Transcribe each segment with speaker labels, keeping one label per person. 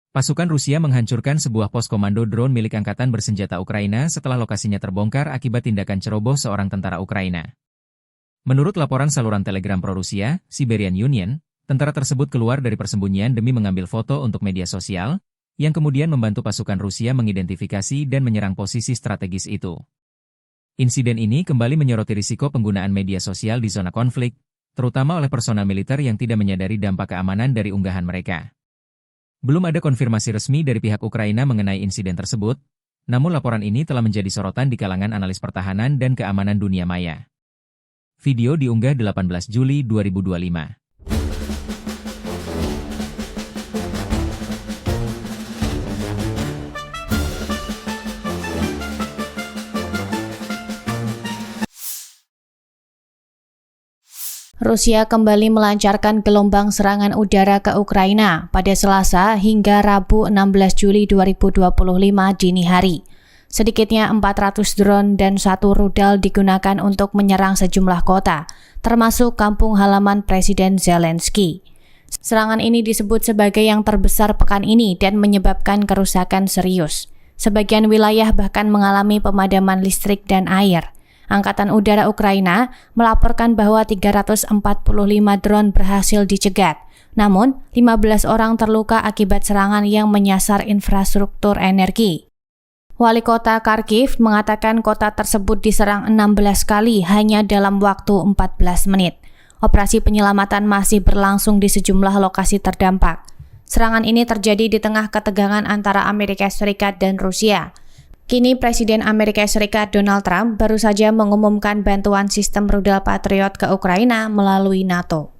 Speaker 1: Pasukan Rusia menghancurkan sebuah pos komando drone milik Angkatan Bersenjata Ukraina setelah lokasinya terbongkar akibat tindakan ceroboh seorang tentara Ukraina. Menurut laporan saluran Telegram pro-Rusia, Siberian Union, tentara tersebut keluar dari persembunyian demi mengambil foto untuk media sosial, yang kemudian membantu pasukan Rusia mengidentifikasi dan menyerang posisi strategis itu. Insiden ini kembali menyoroti risiko penggunaan media sosial di zona konflik, terutama oleh personel militer yang tidak menyadari dampak keamanan dari unggahan mereka. Belum ada konfirmasi resmi dari pihak Ukraina mengenai insiden tersebut, namun laporan ini telah menjadi sorotan di kalangan analis pertahanan dan keamanan dunia maya. Video diunggah 18 Juli 2025.
Speaker 2: Rusia kembali melancarkan gelombang serangan udara ke Ukraina pada Selasa hingga Rabu 16 Juli 2025 dini hari. Sedikitnya 400 drone dan 1 rudal digunakan untuk menyerang sejumlah kota, termasuk kampung halaman Presiden Zelensky. Serangan ini disebut sebagai yang terbesar pekan ini dan menyebabkan kerusakan serius. Sebagian wilayah bahkan mengalami pemadaman listrik dan air. Angkatan Udara Ukraina melaporkan bahwa 345 drone berhasil dicegat. Namun, 15 orang terluka akibat serangan yang menyasar infrastruktur energi. Wali kota Kharkiv mengatakan kota tersebut diserang 16 kali hanya dalam waktu 14 menit. Operasi penyelamatan masih berlangsung di sejumlah lokasi terdampak. Serangan ini terjadi di tengah ketegangan antara Amerika Serikat dan Rusia. Kini Presiden Amerika Serikat Donald Trump baru saja mengumumkan bantuan sistem rudal Patriot ke Ukraina melalui NATO.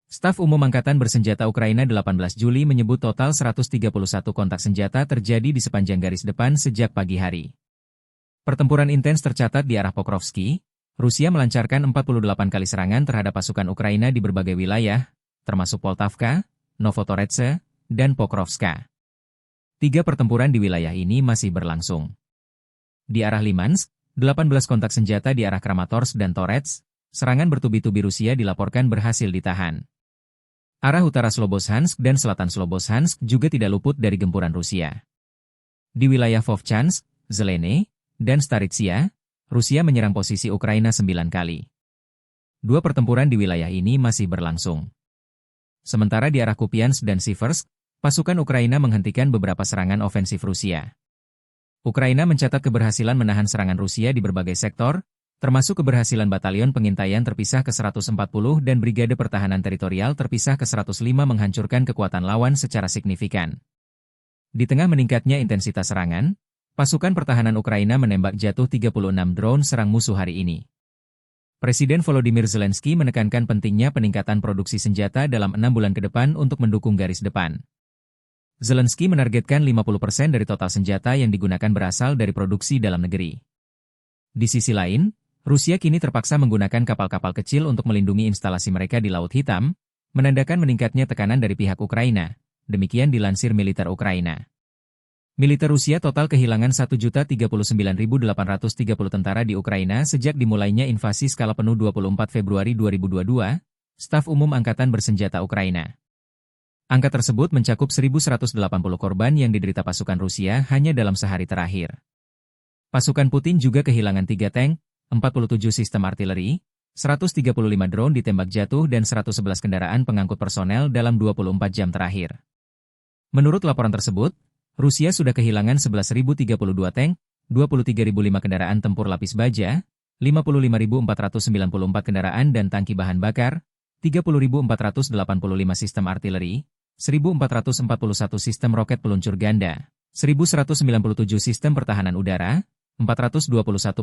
Speaker 1: Staf Umum Angkatan Bersenjata Ukraina 18 Juli menyebut total 131 kontak senjata terjadi di sepanjang garis depan sejak pagi hari. Pertempuran intens tercatat di arah Pokrovsky. Rusia melancarkan 48 kali serangan terhadap pasukan Ukraina di berbagai wilayah, termasuk Poltavka, Novotoretse, dan Pokrovska. 3 pertempuran di wilayah ini masih berlangsung. Di arah Limansk, 18 kontak senjata di arah Kramatorsk dan Torets, serangan bertubi-tubi Rusia dilaporkan berhasil ditahan. Arah utara Slobozhansk dan selatan Slobozhansk juga tidak luput dari gempuran Rusia. Di wilayah Vovchansk, Zelene, dan Staritsia, Rusia menyerang posisi Ukraina 9 kali. 2 pertempuran di wilayah ini masih berlangsung. Sementara di arah Kupiansk dan Siversk, pasukan Ukraina menghentikan beberapa serangan ofensif Rusia. Ukraina mencatat keberhasilan menahan serangan Rusia di berbagai sektor, termasuk keberhasilan batalion pengintaian terpisah ke-140 dan brigade pertahanan teritorial terpisah ke-105 menghancurkan kekuatan lawan secara signifikan. Di tengah meningkatnya intensitas serangan, pasukan pertahanan Ukraina menembak jatuh 36 drone serang musuh hari ini. Presiden Volodymyr Zelensky menekankan pentingnya peningkatan produksi senjata dalam 6 bulan ke depan untuk mendukung garis depan. Zelensky menargetkan 50% dari total senjata yang digunakan berasal dari produksi dalam negeri. Di sisi lain, Rusia kini terpaksa menggunakan kapal-kapal kecil untuk melindungi instalasi mereka di Laut Hitam, menandakan meningkatnya tekanan dari pihak Ukraina, demikian dilansir militer Ukraina. Militer Rusia total kehilangan 1.039.830 tentara di Ukraina sejak dimulainya invasi skala penuh 24 Februari 2022, Staf Umum Angkatan Bersenjata Ukraina. Angka tersebut mencakup 1.180 korban yang diderita pasukan Rusia hanya dalam sehari terakhir. Pasukan Putin juga kehilangan 3 tank, 47 sistem artileri, 135 drone ditembak jatuh dan 111 kendaraan pengangkut personel dalam 24 jam terakhir. Menurut laporan tersebut, Rusia sudah kehilangan 11.032 tank, 23.005 kendaraan tempur lapis baja, 55.494 kendaraan dan tangki bahan bakar, 30.485 sistem artileri, 1.441 sistem roket peluncur ganda, 1.197 sistem pertahanan udara, 421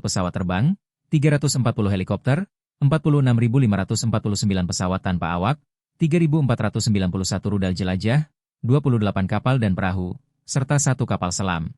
Speaker 1: pesawat terbang, 340 helikopter, 46.549 pesawat tanpa awak, 3.491 rudal jelajah, 28 kapal dan perahu, serta 1 kapal selam.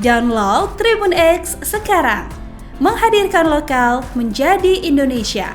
Speaker 3: Download Tribun X sekarang. Menghadirkan lokal menjadi Indonesia.